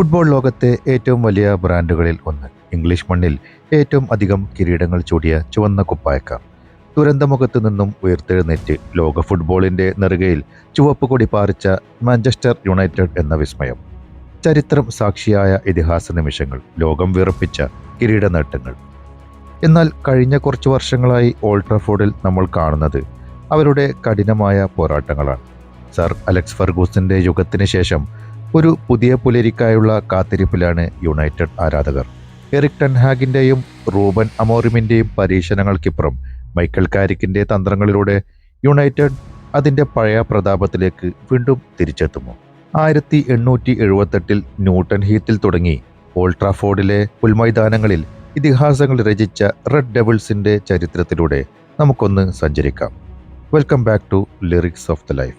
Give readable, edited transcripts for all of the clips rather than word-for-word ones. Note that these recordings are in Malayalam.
ഫുട്ബോൾ ലോകത്തെ ഏറ്റവും വലിയ ബ്രാൻഡുകളിൽ ഒന്ന്. ഇംഗ്ലീഷ് മണ്ണിൽ ഏറ്റവും അധികം കിരീടങ്ങൾ ചൂടിയ ചുവന്ന കുപ്പായക്കാർ. ദുരന്തമുഖത്തു നിന്നും ഉയർത്തെഴുന്നേറ്റ് ലോക ഫുട്ബോളിന്റെ നെറുകയിൽ ചുവപ്പ് കൊടി പാറിച്ച മാഞ്ചസ്റ്റർ യുണൈറ്റഡ് എന്ന വിസ്മയം. ചരിത്രം സാക്ഷിയായ ഇതിഹാസ നിമിഷങ്ങൾ, ലോകം വിറപ്പിച്ച കിരീട നേട്ടങ്ങൾ. എന്നാൽ കഴിഞ്ഞ കുറച്ചു വർഷങ്ങളായി ഓൾഡ് ട്രാഫോർഡിൽ നമ്മൾ കാണുന്നത് അവരുടെ കഠിനമായ പോരാട്ടങ്ങളാണ്. സർ അലക്സ് ഫെർഗൂസന്റെ യുഗത്തിന് ശേഷം ഒരു പുതിയ പുലരിക്കായുള്ള കാത്തിരിപ്പിലാണ് യുണൈറ്റഡ് ആരാധകർ. എറിക് ടെൻ ഹാഗിന്റെയും റൂബൻ അമോറിമിന്റെയും പരീക്ഷണങ്ങൾക്കിപ്പുറം മൈക്കൽ കാരിക്കിന്റെ തന്ത്രങ്ങളിലൂടെ യുണൈറ്റഡ് അതിന്റെ പഴയ പ്രതാപത്തിലേക്ക് വീണ്ടും തിരിച്ചെത്തുമോ? 1878 ന്യൂട്ടൺ ഹീത്തിൽ തുടങ്ങി ഓൾഡ് ട്രാഫോർഡിലെ പുൽമൈതാനങ്ങളിൽ ഇതിഹാസങ്ങൾ രചിച്ച റെഡ് ഡെവിൾസിന്റെ ചരിത്രത്തിലൂടെ നമുക്കൊന്ന് സഞ്ചരിക്കാം. Welcome back to lyrics of the life.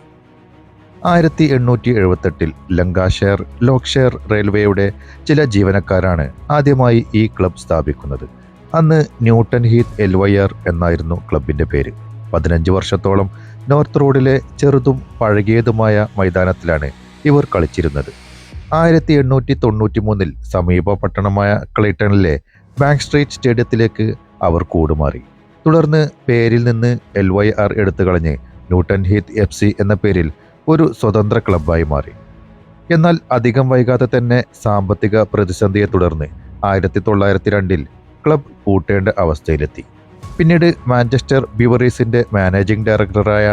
1878 Lancashire Yorkshire റെയിൽവേയുടെ ചില ജീവനക്കാരാണ് ആദ്യമായി ഈ ക്ലബ് സ്ഥാപിക്കുന്നത്. അന്ന് ന്യൂട്ടൺ ഹീത്ത് LYR എന്നായിരുന്നു ക്ലബിന്റെ പേര്. 15 വർഷത്തോളം നോർത്ത് റോഡിലെ ചെറുതും പഴകിയതുമായ മൈതാനത്തിലാണ് ഇവർ കളിച്ചിരുന്നത്. 1893 സമീപ പട്ടണമായ ക്ലൈറ്റണിലെ ബാങ്ക് സ്ട്രീറ്റ് സ്റ്റേഡിയത്തിലേക്ക് അവർ കൂടുമാറി. തുടർന്ന് പേരിൽ നിന്ന് LYR എടുത്തു കളഞ്ഞ് ന്യൂട്ടൺ ഹീത്ത് FC എന്ന പേരിൽ ഒരു സ്വതന്ത്ര ക്ലബ്ബായി മാറി. എന്നാൽ അധികം വൈകാതെ തന്നെ സാമ്പത്തിക പ്രതിസന്ധിയെ തുടർന്ന് 1902 ക്ലബ് പൂട്ടേണ്ട അവസ്ഥയിലെത്തി. പിന്നീട് മാഞ്ചസ്റ്റർ ബിവറീസിന്റെ മാനേജിംഗ് ഡയറക്ടറായ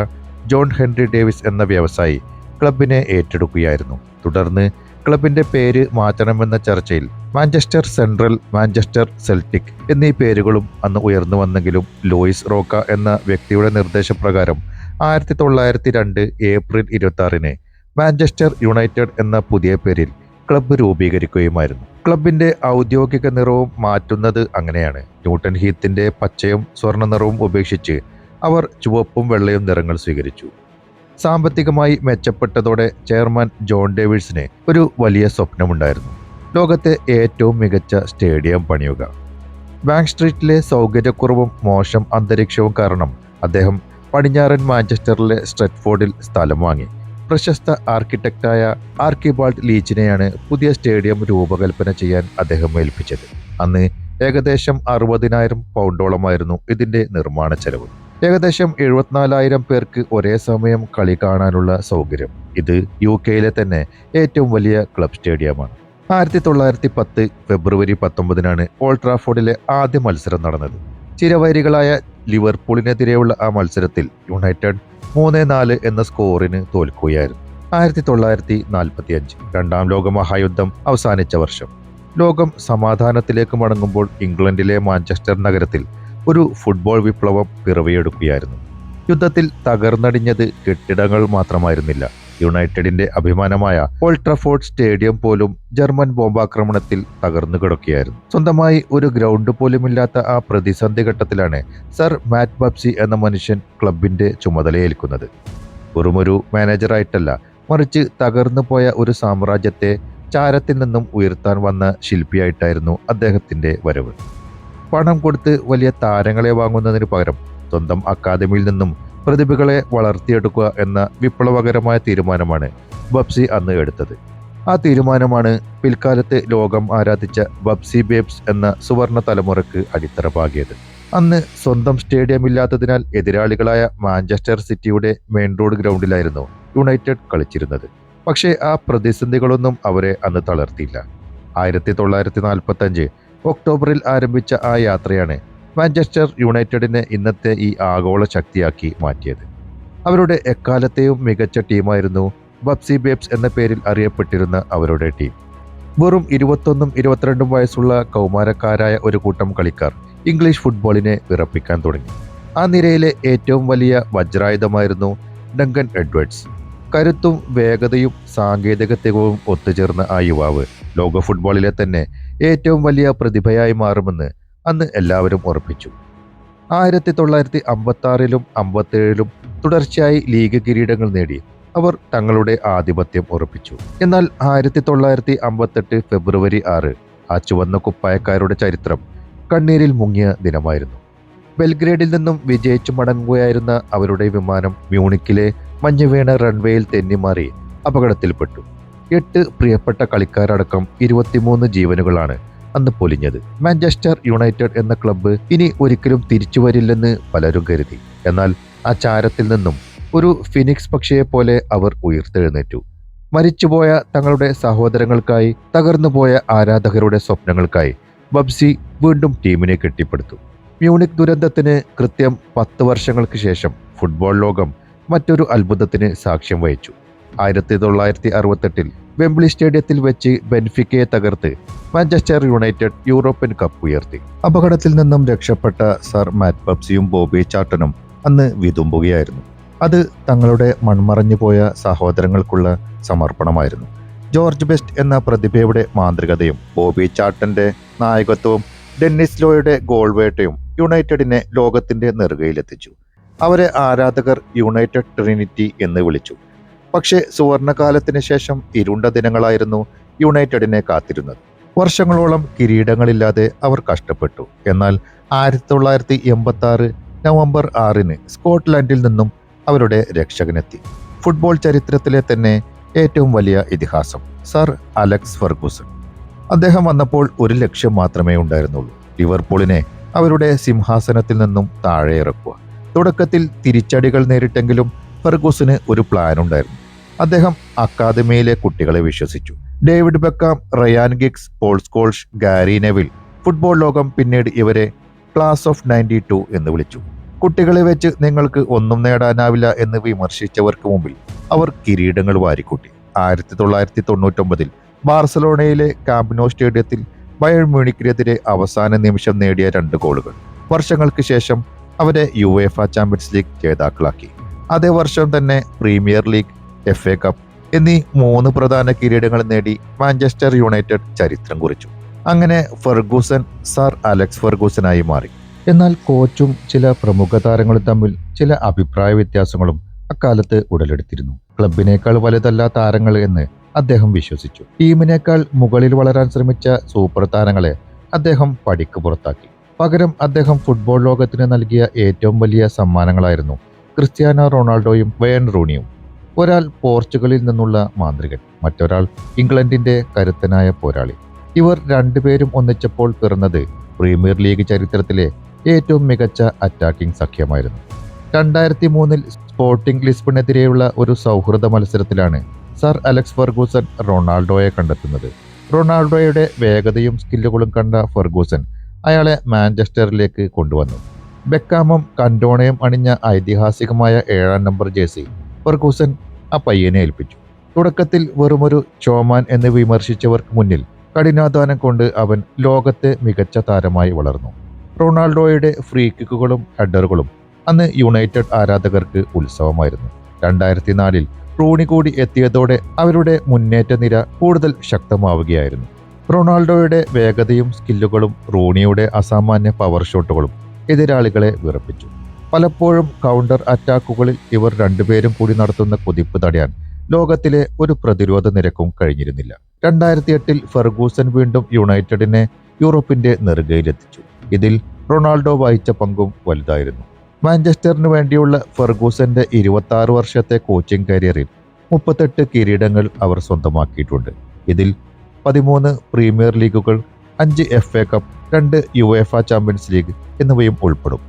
ജോൺ ഹെൻറി ഡേവിസ് എന്ന വ്യവസായി ക്ലബിനെ ഏറ്റെടുക്കുകയായിരുന്നു. തുടർന്ന് ക്ലബിന്റെ പേര് മാറ്റണമെന്ന ചർച്ചയിൽ മാഞ്ചസ്റ്റർ സെൻട്രൽ, മാഞ്ചസ്റ്റർ സെൽറ്റിക് എന്നീ പേരുകളും അന്ന് ഉയർന്നു വന്നെങ്കിലും ലൂയിസ് റോക്ക എന്ന വ്യക്തിയുടെ നിർദ്ദേശപ്രകാരം 1902 ഏപ്രിൽ 26 മാഞ്ചസ്റ്റർ യുണൈറ്റഡ് എന്ന പുതിയ പേരിൽ ക്ലബ്ബ് രൂപീകരിക്കുകയുമായിരുന്നു. ക്ലബിന്റെ ഔദ്യോഗിക നിറവും മാറ്റുന്നത് അങ്ങനെയാണ്. ന്യൂട്ടൺ ഹീത്തിന്റെ പച്ചയും സ്വർണ്ണ നിറവും ഉപേക്ഷിച്ച് അവർ ചുവപ്പും വെള്ളയും നിറങ്ങൾ സ്വീകരിച്ചു. സാമ്പത്തികമായി മെച്ചപ്പെട്ടതോടെ ചെയർമാൻ ജോൺ ഡേവിഡ്സിന് ഒരു വലിയ സ്വപ്നമുണ്ടായിരുന്നു: ലോകത്തെ ഏറ്റവും മികച്ച സ്റ്റേഡിയം പണിയുക. ബാങ്ക് സ്ട്രീറ്റിലെ സൗകര്യക്കുറവും മോശം അന്തരീക്ഷവും കാരണം അദ്ദേഹം പടിഞ്ഞാറൻ മാഞ്ചസ്റ്ററിലെ സ്ട്രെറ്റ്ഫോർഡിൽ സ്ഥലം വാങ്ങി. പ്രശസ്ത ആർക്കിടെക്റ്റായ ആർക്കിബാൾഡ് ലീച്ചിനെയാണ് പുതിയ സ്റ്റേഡിയം രൂപകൽപ്പന ചെയ്യാൻ അദ്ദേഹം ഏൽപ്പിച്ചത്. അന്ന് ഏകദേശം 60,000 പൗണ്ടോളമായിരുന്നു ഇതിന്റെ നിർമ്മാണ ചെലവ്. ഏകദേശം 74,000 പേർക്ക് ഒരേ സമയം കളി കാണാനുള്ള സൗകര്യം. ഇത് UK തന്നെ ഏറ്റവും വലിയ ക്ലബ് സ്റ്റേഡിയമാണ്. 1910 ഫെബ്രുവരി 19 ഓൾഡ് ട്രാഫോർഡിലെ ആദ്യ മത്സരം നടന്നത്. ചിരവൈരികളായ ലിവർപൂളിനെതിരെയുള്ള ആ മത്സരത്തിൽ യുണൈറ്റഡ് 3-4 എന്ന സ്കോറിന് തോൽക്കുകയായിരുന്നു. 1945 രണ്ടാം ലോക മഹായുദ്ധം അവസാനിച്ച വർഷം. ലോകം സമാധാനത്തിലേക്ക് മടങ്ങുമ്പോൾ ഇംഗ്ലണ്ടിലെ മാഞ്ചസ്റ്റർ നഗരത്തിൽ ഒരു ഫുട്ബോൾ വിപ്ലവം പിറവിയെടുക്കുകയായിരുന്നു. യുദ്ധത്തിൽ തകർന്നടിഞ്ഞത് കെട്ടിടങ്ങൾ മാത്രമായിരുന്നില്ല. യുണൈറ്റഡിന്റെ അഭിമാനമായ ഓൾഡ് ട്രാഫോർഡ് സ്റ്റേഡിയം പോലും ജർമ്മൻ ബോംബാക്രമണത്തിൽ തകർന്നു കിടക്കുകയായിരുന്നു. സ്വന്തമായി ഒരു ഗ്രൗണ്ട് പോലുമില്ലാത്ത ആ പ്രതിസന്ധി ഘട്ടത്തിലാണ് സർ മാറ്റ് ബബ്സി എന്ന മനുഷ്യൻ ക്ലബിന്റെ ചുമതലയേൽക്കുന്നത്. വെറുമൊരു മാനേജറായിട്ടല്ല, മറിച്ച് തകർന്നു പോയ ഒരു സാമ്രാജ്യത്തെ ചാരത്തിൽ നിന്നും ഉയർത്താൻ വന്ന ശില്പിയായിട്ടായിരുന്നു അദ്ദേഹത്തിന്റെ വരവ്. പണം കൊടുത്ത് വലിയ താരങ്ങളെ വാങ്ങുന്നതിന് പകരം സ്വന്തം അക്കാദമിയിൽ നിന്നും പ്രതിഭകളെ വളർത്തിയെടുക്കുക എന്ന വിപ്ലവകരമായ തീരുമാനമാണ് ബബ്സി അന്ന് എടുത്തത്. ആ തീരുമാനമാണ് പിൽക്കാലത്ത് ലോകം ആരാധിച്ച ബബ്സി ബേബ്സ് എന്ന സുവർണ തലമുറയ്ക്ക് അടിത്തറ പാകിയത്. അന്ന് സ്വന്തം സ്റ്റേഡിയം ഇല്ലാത്തതിനാൽ എതിരാളികളായ മാഞ്ചസ്റ്റർ സിറ്റിയുടെ മെയിൻ റോഡ് ഗ്രൗണ്ടിലായിരുന്നു യുണൈറ്റഡ് കളിച്ചിരുന്നത്. പക്ഷേ ആ പ്രതിസന്ധികളൊന്നും അവരെ അന്ന് തളർത്തിയില്ല. 1945 ഒക്ടോബറിൽ ആരംഭിച്ച ആ യാത്രയാണ് മാഞ്ചസ്റ്റർ യുണൈറ്റഡിനെ ഇന്നത്തെ ഈ ആഗോള ശക്തിയാക്കി മാറ്റിയത്. അവരുടെ എക്കാലത്തെയും മികച്ച ടീമായിരുന്നു ബബ്സി ബേബ്സ് എന്ന പേരിൽ അറിയപ്പെട്ടിരുന്ന അവരുടെ ടീം. വെറും 21ഉം 22ഉം വയസ്സുള്ള കൗമാരക്കാരായ ഒരു കൂട്ടം കളിക്കാർ ഇംഗ്ലീഷ് ഫുട്ബോളിനെ വിറപ്പിക്കാൻ തുടങ്ങി. ആ നിരയിലെ ഏറ്റവും വലിയ വജ്രായുധമായിരുന്നു ഡങ്കൻ എഡ്വേർഡ്സ്. കരുത്തും വേഗതയും സാങ്കേതികത്വവും ഒത്തുചേർന്ന ആ യുവാവ് ലോക ഫുട്ബോളിലെ തന്നെ ഏറ്റവും വലിയ പ്രതിഭയായി മാറുമെന്ന് അന്ന് എല്ലാവരും ഉറപ്പിച്ചു. 1956ലും 57ലും തുടർച്ചയായി ലീഗ് കിരീടങ്ങൾ നേടി അവർ തങ്ങളുടെ ആധിപത്യം ഉറപ്പിച്ചു. എന്നാൽ 1958 ഫെബ്രുവരി 6 ആ ചുവന്ന കുപ്പായക്കാരുടെ ചരിത്രം കണ്ണീരിൽ മുങ്ങിയ ദിനമായിരുന്നു. ബെൽഗ്രേഡിൽ നിന്നും വിജയിച്ചു മടങ്ങുകയായിരുന്ന അവരുടെ വിമാനം മ്യൂണിക്കിലെ മഞ്ഞുവീണ റൺവേയിൽ തെന്നിമാറി അപകടത്തിൽപ്പെട്ടു. 8 പ്രിയപ്പെട്ട കളിക്കാരടക്കം 23 ജീവനുകളാണ് അന്ന് പൊലിഞ്ഞത്. മാഞ്ചസ്റ്റർ യുണൈറ്റഡ് എന്ന ക്ലബ്ബ് ഇനി ഒരിക്കലും തിരിച്ചു വരില്ലെന്ന് പലരും കരുതി. എന്നാൽ ആ ചാരത്തിൽ നിന്നും ഒരു ഫിനിക്സ് പക്ഷിയെ പോലെ അവർ ഉയർത്തെഴുന്നേറ്റു. മരിച്ചുപോയ തങ്ങളുടെ സഹോദരങ്ങൾക്കായി, തകർന്നുപോയ ആരാധകരുടെ സ്വപ്നങ്ങൾക്കായി ബബ്സി വീണ്ടും ടീമിനെ കെട്ടിപ്പടുത്തു. മ്യൂണിക് ദുരന്തത്തിന് കൃത്യം 10 വർഷങ്ങൾക്ക് ശേഷം ഫുട്ബോൾ ലോകം മറ്റൊരു അത്ഭുതത്തിന് സാക്ഷ്യം വഹിച്ചു. 1968 വെംബ്ലി സ്റ്റേഡിയത്തിൽ വെച്ച് ബെൻഫിക്കയെ തകർത്ത് മാഞ്ചസ്റ്റർ യുണൈറ്റഡ് യൂറോപ്യൻ കപ്പ് ഉയർത്തി. അപകടത്തിൽ നിന്നും രക്ഷപ്പെട്ട സർ മാറ്റ് ബബ്സിയും ബോബി ചാർട്ടനും അന്ന് വിതുമ്പുകയായിരുന്നു. അത് തങ്ങളുടെ മൺമറഞ്ഞുപോയ സഹോദരങ്ങൾക്കുള്ള സമർപ്പണമായിരുന്നു. ജോർജ് ബെസ്റ്റ് എന്ന പ്രതിഭയുടെ മാന്ത്രികതയും ബോബി ചാർട്ടന്റെ നായകത്വവും ഡെന്നിസ് ലോയുടെ ഗോൾ വേട്ടയും യുണൈറ്റഡിനെ ലോകത്തിന്റെ നെറുകയിലെത്തിച്ചു. അവരെ ആരാധകർ യുണൈറ്റഡ് ട്രിനിറ്റി എന്ന് വിളിച്ചു. പക്ഷേ സുവർണകാലത്തിന് ശേഷം ഇരുണ്ട ദിനങ്ങളായിരുന്നു യുണൈറ്റഡിനെ കാത്തിരുന്നത്. വർഷങ്ങളോളം കിരീടങ്ങളില്ലാതെ അവർ കഷ്ടപ്പെട്ടു. എന്നാൽ 1986 നവംബർ 6 സ്കോട്ട്ലൻഡിൽ നിന്നും അവരുടെ രക്ഷകനെത്തി. ഫുട്ബോൾ ചരിത്രത്തിലെ തന്നെ ഏറ്റവും വലിയ ഇതിഹാസം സർ അലക്സ് ഫെർഗൂസൺ. അദ്ദേഹം വന്നപ്പോൾ ഒരു ലക്ഷ്യം മാത്രമേ ഉണ്ടായിരുന്നുള്ളൂ: ലിവർപൂളിനെ അവരുടെ സിംഹാസനത്തിൽ നിന്നും താഴെ ഇറക്കുക. തുടക്കത്തിൽ തിരിച്ചടികൾ നേരിട്ടെങ്കിലും ഫെർഗൂസന് ഒരു പ്ലാൻ ഉണ്ടായിരുന്നു. അദ്ദേഹം അക്കാദമിയിലെ കുട്ടികളെ വിശ്വസിച്ചു. David Beckham, Ryan Giggs, Paul Scholes, Gary Neville. Football ലോകം പിന്നീട് ഇവരെ ക്ലാസ് ഓഫ് 92 എന്ന് വിളിച്ചു. കുട്ടികളെ വെച്ച് നിങ്ങൾക്ക് ഒന്നും നേടാനാവില്ല എന്ന് വിമർശിച്ചവർക്ക് മുമ്പിൽ അവർ കിരീടങ്ങൾ വാരിക്കൂട്ടി. 1999 ബാർസലോണയിലെ കാമ്പ് നോ സ്റ്റേഡിയത്തിൽ ബയേൺ മ്യൂണിക്കിനെതിരെ അവസാന നിമിഷം നേടിയ 2 ഗോളുകൾ വർഷങ്ങൾക്ക് ശേഷം അവരെ യുവേഫ ചാമ്പ്യൻസ് ലീഗ് ജേതാക്കളാക്കി. അതേ വർഷം തന്നെ പ്രീമിയർ ലീഗ്, FA കപ്പ് എന്നീ 3 പ്രധാന കിരീടങ്ങൾ നേടി മാഞ്ചസ്റ്റർ യുണൈറ്റഡ് ചരിത്രം കുറിച്ചു. അങ്ങനെ ഫെർഗൂസൺ സർ അലക്സ് ഫെർഗൂസനായി മാറി. എന്നാൽ കോച്ചും ചില പ്രമുഖ താരങ്ങളും തമ്മിൽ ചില അഭിപ്രായ വ്യത്യാസങ്ങളും അക്കാലത്ത് ഉടലെടുത്തിരുന്നു. ക്ലബിനേക്കാൾ വലുതല്ല താരങ്ങൾ എന്ന് അദ്ദേഹം വിശ്വസിച്ചു. ടീമിനേക്കാൾ മുകളിൽ വളരാൻ ശ്രമിച്ച സൂപ്പർ താരങ്ങളെ അദ്ദേഹം പടിക്ക് പുറത്താക്കി. പകരം അദ്ദേഹം ഫുട്ബോൾ ലോകത്തിന് നൽകിയ ഏറ്റവും വലിയ സമ്മാനങ്ങളായിരുന്നു ക്രിസ്ത്യാനോ റൊണാൾഡോയും വെയൻ റൂണിയും. ഒരാൾ പോർച്ചുഗലിൽ നിന്നുള്ള മാന്ത്രികൻ, മറ്റൊരാൾ ഇംഗ്ലണ്ടിന്റെ കരുത്തനായ പോരാളി. ഇവർ രണ്ടുപേരും ഒന്നിച്ചപ്പോൾ പിറന്നത് പ്രീമിയർ ലീഗ് ചരിത്രത്തിലെ ഏറ്റവും മികച്ച അറ്റാക്കിംഗ് സഖ്യമായിരുന്നു. 2003 സ്പോർട്ടിംഗ് ലിസ്ബണിനെതിരെയുള്ള ഒരു സൗഹൃദ മത്സരത്തിലാണ് സർ അലക്സ് ഫെർഗൂസൺ റൊണാൾഡോയെ കണ്ടെത്തുന്നത്. റൊണാൾഡോയുടെ വേഗതയും സ്കില്ലുകളും കണ്ട ഫെർഗൂസൺ അയാളെ മാഞ്ചസ്റ്ററിലേക്ക് കൊണ്ടുവന്നു. ബെക്കാമും കന്റോണയും അണിഞ്ഞ ഐതിഹാസികമായ 7-ാം നമ്പർ ജേഴ്സി ഫെർഗൂസൺ ആ പയ്യനെ ഏൽപ്പിച്ചു. തുടക്കത്തിൽ വെറുമൊരു ഷോമാൻ എന്ന് വിമർശിച്ചവർക്ക് മുന്നിൽ കഠിനാധ്വാനം കൊണ്ട് അവൻ ലോകത്തെ മികച്ച താരമായി വളർന്നു. റൊണാൾഡോയുടെ ഫ്രീ കിക്കുകളും ഹെഡറുകളും അന്ന് യുണൈറ്റഡ് ആരാധകർക്ക് ഉത്സവമായിരുന്നു. 2004 റൂണി കൂടി എത്തിയതോടെ അവരുടെ മുന്നേറ്റ നിര കൂടുതൽ ശക്തമാവുകയായിരുന്നു. റൊണാൾഡോയുടെ വേഗതയും സ്കില്ലുകളും റൂണിയുടെ അസാമാന്യ പവർ ഷോട്ടുകളും എതിരാളികളെ വിറപ്പിച്ചു. പലപ്പോഴും കൗണ്ടർ അറ്റാക്കുകളിൽ ഇവർ രണ്ടുപേരും കൂടി നടത്തുന്ന കുതിപ്പ് തടയാൻ ലോകത്തിലെ ഒരു പ്രതിരോധ നിരക്കും കഴിഞ്ഞിരുന്നില്ല. 2008 ഫെർഗൂസൺ വീണ്ടും യുണൈറ്റഡിനെ യൂറോപ്പിന്റെ നെറുകയിലെത്തിച്ചു. ഇതിൽ റൊണാൾഡോ വഹിച്ച പങ്കും വലുതായിരുന്നു. മാഞ്ചസ്റ്ററിന് വേണ്ടിയുള്ള ഫെർഗൂസന്റെ 26 വർഷത്തെ കോച്ചിങ് കരിയറിൽ 38 കിരീടങ്ങൾ അവർ സ്വന്തമാക്കിയിട്ടുണ്ട്. ഇതിൽ 13 പ്രീമിയർ ലീഗുകൾ, 5 FA cup, 2 UEFA Champions League എന്നിവയും ഉൾപ്പെടും.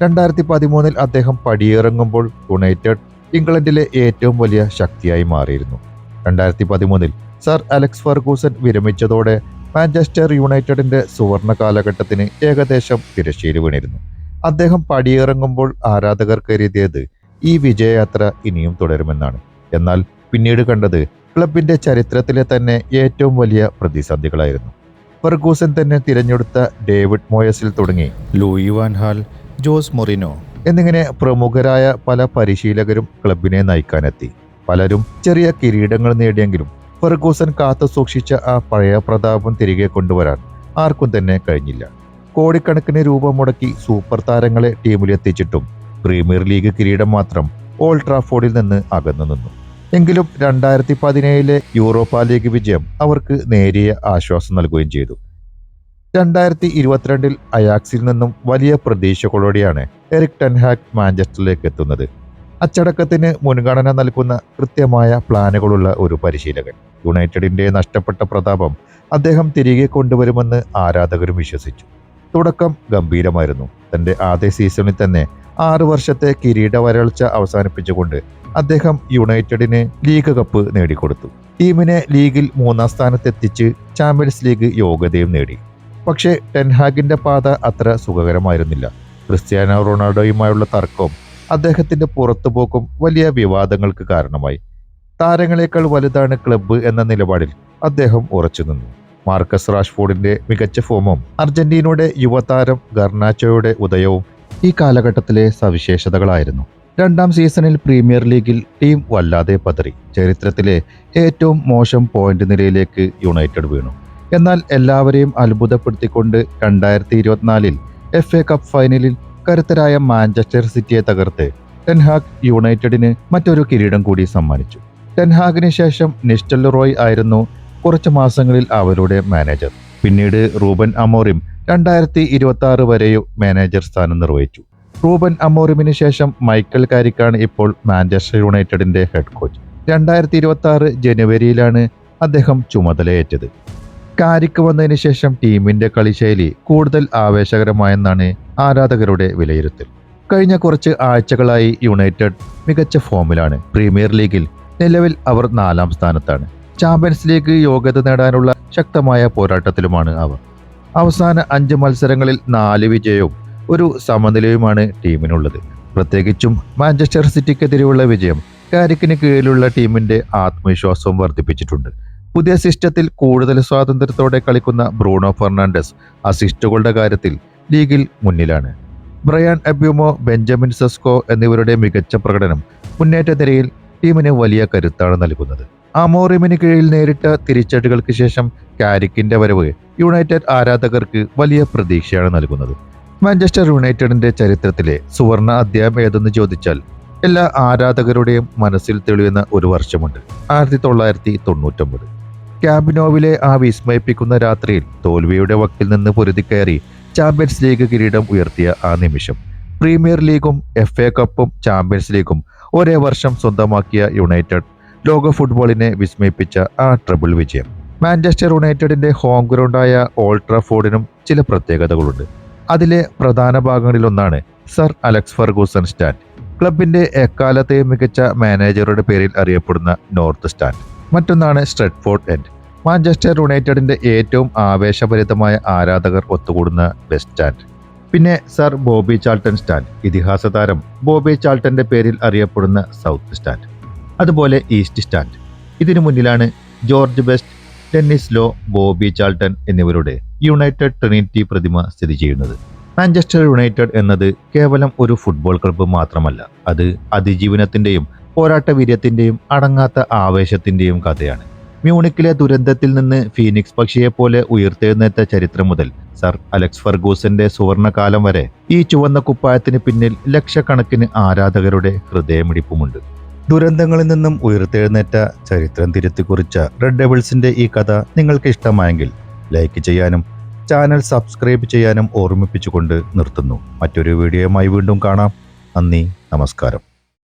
2013 അദ്ദേഹം പടിയിറങ്ങുമ്പോൾ യുണൈറ്റഡ് ഇംഗ്ലണ്ടിലെ ഏറ്റവും വലിയ ശക്തിയായി മാറിയിരുന്നു. 2013 സർ അലക്സ് ഫെർഗൂസൺ വിരമിച്ചതോടെ മാഞ്ചസ്റ്റർ യുണൈറ്റഡിന്റെ സുവർണ കാലഘട്ടത്തിന് ഏകദേശം തിരശ്ശീല വീണിരുന്നു. അദ്ദേഹം പടിയിറങ്ങുമ്പോൾ ആരാധകർ കരുതിയത് ഈ വിജയയാത്ര ഇനിയും തുടരുമെന്നാണ്. എന്നാൽ പിന്നീട് കണ്ടത് ക്ലബിന്റെ ചരിത്രത്തിലെ തന്നെ ഏറ്റവും വലിയ പ്രതിസന്ധികളായിരുന്നു. ഫെർഗൂസൺ തന്നെ തിരഞ്ഞെടുത്ത ഡേവിഡ് മോയസിൽ തുടങ്ങി ലൂയി വാൻ ഹാൽ, ജോസ് മൊറിനോ എന്നിങ്ങനെ പ്രമുഖരായ പല പരിശീലകരും ക്ലബിനെ നയിക്കാനെത്തി. പലരും ചെറിയ കിരീടങ്ങൾ നേടിയെങ്കിലും ഫെർഗൂസൺ കാത്തു സൂക്ഷിച്ച ആ പഴയ പ്രതാപം തിരികെ കൊണ്ടുവരാൻ ആർക്കും തന്നെ കഴിഞ്ഞില്ല. കോടിക്കണക്കിന് രൂപ മുടക്കി സൂപ്പർ താരങ്ങളെ ടീമിലെത്തിച്ചിട്ടും പ്രീമിയർ ലീഗ് കിരീടം മാത്രം ഓൾഡ് ട്രാഫോർഡിൽ നിന്ന് അകന്നു നിന്നു. എങ്കിലും 2017 യൂറോപ്പ ലീഗ് വിജയം അവർക്ക് നേരിയ ആശ്വാസം നൽകുകയും ചെയ്തു. 2022 അയാക്സിൽ നിന്നും വലിയ പ്രതീക്ഷകളോടെയാണ് എറിക് ടെൻ ഹാഗ് മാഞ്ചസ്റ്ററിലേക്ക് എത്തുന്നത്. അച്ചടക്കത്തിന് മുൻഗണന നൽകുന്ന കൃത്യമായ പ്ലാനുകളുള്ള ഒരു പരിശീലകൻ. യുണൈറ്റഡിന്റെ നഷ്ടപ്പെട്ട പ്രതാപം അദ്ദേഹം തിരികെ കൊണ്ടുവരുമെന്ന് ആരാധകരും വിശ്വസിച്ചു. തുടക്കം ഗംഭീരമായിരുന്നു. തന്റെ ആദ്യ സീസണിൽ തന്നെ 6 വർഷത്തെ കിരീട വരൾച്ച അവസാനിപ്പിച്ചുകൊണ്ട് അദ്ദേഹം യുണൈറ്റഡിന് ലീഗ് കപ്പ് നേടിക്കൊടുത്തു. ടീമിനെ ലീഗിൽ 3-ാം സ്ഥാനത്തെത്തിച്ച് ചാമ്പ്യൻസ് ലീഗ് യോഗ്യതയും നേടി. പക്ഷേ ടെൻഹാഗിന്റെ പാത അത്ര സുഖകരമായിരുന്നില്ല. ക്രിസ്ത്യാനോ റൊണാൾഡോയുമായുള്ള തർക്കവും അദ്ദേഹത്തിന്റെ പുറത്തുപോക്കും വലിയ വിവാദങ്ങൾക്ക് കാരണമായി. താരങ്ങളെക്കാൾ വലുതാണ് ക്ലബ്ബ് എന്ന നിലപാടിൽ അദ്ദേഹം ഉറച്ചുനിന്നു. മാർക്കസ് റാഷ്ഫോർഡിന്റെ മികച്ച ഫോമും അർജന്റീനയുടെ യുവതാരം ഗർനാച്ചോയുടെ ഉദയവും ഈ കാലഘട്ടത്തിലെ സവിശേഷതകളായിരുന്നു. 2-ാം സീസണിൽ പ്രീമിയർ ലീഗിൽ ടീം വല്ലാതെ പതറി. ചരിത്രത്തിലെ ഏറ്റവും മോശം പോയിന്റ് നിലയിലേക്ക് യുണൈറ്റഡ് വീണു. എന്നാൽ എല്ലാവരെയും അത്ഭുതപ്പെടുത്തിക്കൊണ്ട് 2024-ൽ FA കപ്പ് ഫൈനലിൽ കരുത്തരായ മാഞ്ചസ്റ്റർ സിറ്റിയെ തകർത്ത് ടെൻഹാഗ് യുണൈറ്റഡിന് മറ്റൊരു കിരീടം കൂടി സമ്മാനിച്ചു. ടെൻഹാഗിന് ശേഷം നിസ്റ്റൽറോയ് ആയിരുന്നു കുറച്ച് മാസങ്ങളിൽ അവരുടെ മാനേജർ. പിന്നീട് റൂബൻ അമോറിം 2026 വരെയും മാനേജർ സ്ഥാനം നിർവഹിച്ചു. റൂബൻ അമോറിമിന് ശേഷം മൈക്കൽ കാരിക്കാണ് ഇപ്പോൾ മാഞ്ചസ്റ്റർ യുണൈറ്റഡിന്റെ ഹെഡ് കോച്ച്. 2026 ജനുവരിയിലാണ് അദ്ദേഹം ചുമതലയേറ്റത്. കാരിക്ക് വന്നതിന് ശേഷം ടീമിന്റെ കളിശൈലി കൂടുതൽ ആവേശകരമായെന്നാണ് ആരാധകരുടെ വിലയിരുത്തൽ. കഴിഞ്ഞ കുറച്ച് ആഴ്ചകളായി യുണൈറ്റഡ് മികച്ച ഫോമിലാണ്. പ്രീമിയർ ലീഗിൽ നിലവിൽ അവർ 4-ാം സ്ഥാനത്താണ്. ചാമ്പ്യൻസ് ലീഗ് യോഗ്യത നേടാനുള്ള ശക്തമായ പോരാട്ടത്തിലുമാണ് അവർ. അവസാന 5 മത്സരങ്ങളിൽ 4 വിജയവും 1 സമനിലയുമാണ് ടീമിനുള്ളത്. പ്രത്യേകിച്ചും മാഞ്ചസ്റ്റർ സിറ്റിക്കെതിരെയുള്ള വിജയം കാരിക്കിന് കീഴിലുള്ള ടീമിന്റെ ആത്മവിശ്വാസവും വർദ്ധിപ്പിച്ചിട്ടുണ്ട്. പുതിയ സിസ്റ്റത്തിൽ കൂടുതൽ സ്വാതന്ത്ര്യത്തോടെ കളിക്കുന്ന ബ്രൂണോ ഫെർണാണ്ടസ് അസിസ്റ്റുകളുടെ കാര്യത്തിൽ ലീഗിൽ മുന്നിലാണ്. ബ്രയാൻ എബ്യൂമോ, ബെഞ്ചമിൻ സെസ്കോ എന്നിവരുടെ മികച്ച പ്രകടനം മുന്നേറ്റ നിരയിൽ ടീമിന് വലിയ കരുത്താണ് നൽകുന്നത്. അമോറിമിന് കീഴിൽ നേരിട്ട തിരിച്ചടികൾക്ക് ശേഷം കാരിക്കിന്റെ വരവ് യുണൈറ്റഡ് ആരാധകർക്ക് വലിയ പ്രതീക്ഷയാണ് നൽകുന്നത്. മാഞ്ചസ്റ്റർ യുണൈറ്റഡിന്റെ ചരിത്രത്തിലെ സുവർണ അധ്യായം ഏതെന്ന് ചോദിച്ചാൽ എല്ലാ ആരാധകരുടെയും മനസ്സിൽ തെളിയുന്ന ഒരു വർഷമുണ്ട്. 1999. ക്യാമ്പ് നോവിലെ ആ വിസ്മയിപ്പിക്കുന്ന രാത്രിയിൽ തോൽവിയുടെ വക്കിൽ നിന്ന് പൊരുതിക്കയറി ചാമ്പ്യൻസ് ലീഗ് കിരീടം ഉയർത്തിയ ആ നിമിഷം. പ്രീമിയർ ലീഗും FA കപ്പും ചാമ്പ്യൻസ് ലീഗും ഒരേ വർഷം സ്വന്തമാക്കിയ യുണൈറ്റഡ് ലോക ഫുട്ബോളിനെ വിസ്മയിപ്പിച്ച ആ ട്രിപ്പിൾ വിജയം. മാഞ്ചസ്റ്റർ യുണൈറ്റഡിന്റെ ഹോം ഗ്രൗണ്ടായ ഓൾഡ് ട്രാഫോർഡിനും ചില പ്രത്യേകതകളുണ്ട്. അതിലെ പ്രധാന ഭാഗങ്ങളിലൊന്നാണ് സർ അലക്സ് ഫെർഗൂസൺ സ്റ്റാൻഡ്. ക്ലബിന്റെ എക്കാലത്തെയും മികച്ച മാനേജറുടെ പേരിൽ അറിയപ്പെടുന്ന നോർത്ത് സ്റ്റാൻഡ്. മറ്റൊന്നാണ് സ്ട്രെറ്റ്ഫോർഡ് എൻഡ്. മാഞ്ചസ്റ്റർ യുണൈറ്റഡിന്റെ ഏറ്റവും ആവേശഭരിതമായ ആരാധകർ ഒത്തുകൂടുന്ന വെസ്റ്റ് സ്റ്റാൻഡ്. പിന്നെ സർ ബോബി ചാൾട്ടൺ സ്റ്റാൻഡ്, ഇതിഹാസ താരം ബോബി ചാൾട്ടന്റെ പേരിൽ അറിയപ്പെടുന്ന സൗത്ത് സ്റ്റാൻഡ്. അതുപോലെ ഈസ്റ്റ് സ്റ്റാൻഡ്. ഇതിനു മുന്നിലാണ് George Best, Dennis Law, Bobby Charlton എന്നിവരുടെ യുണൈറ്റഡ് ട്രിനിറ്റി പ്രതിമ സ്ഥിതി ചെയ്യുന്നത്. മാഞ്ചസ്റ്റർ യുണൈറ്റഡ് എന്നത് കേവലം ഒരു ഫുട്ബോൾ ക്ലബ്ബ് മാത്രമല്ല, അത് അതിജീവനത്തിന്റെയും പോരാട്ടവീര്യത്തിന്റെയും അടങ്ങാത്ത ആവേശത്തിന്റെയും കഥയാണ്. മ്യൂണിക്കിലെ ദുരന്തത്തിൽ നിന്ന് ഫീനിക്സ് പക്ഷിയെപ്പോലെ ഉയർത്തെഴുന്നേറ്റ ചരിത്രം മുതൽ സർ അലക്സ് ഫെർഗൂസന്റെ സുവർണകാലം വരെ ഈ ചുവന്ന കുപ്പായത്തിന് പിന്നിൽ ലക്ഷക്കണക്കിന് ആരാധകരുടെ ഹൃദയമിടിപ്പുമുണ്ട്. ദുരന്തങ്ങളിൽ നിന്നും ഉയർത്തെഴുന്നേറ്റ ചരിത്രം തിരുത്തിക്കുറിച്ച റെഡ് ഡെവിൾസിന്റെ ഈ കഥ നിങ്ങൾക്ക് ഇഷ്ടമായെങ്കിൽ ലൈക്ക് ചെയ്യാനും ചാനൽ സബ്സ്ക്രൈബ് ചെയ്യാനും ഓർമ്മിപ്പിച്ചുകൊണ്ട് നിർത്തുന്നു. മറ്റൊരു വീഡിയോയുമായി വീണ്ടും കാണാം. നന്ദി, നമസ്കാരം.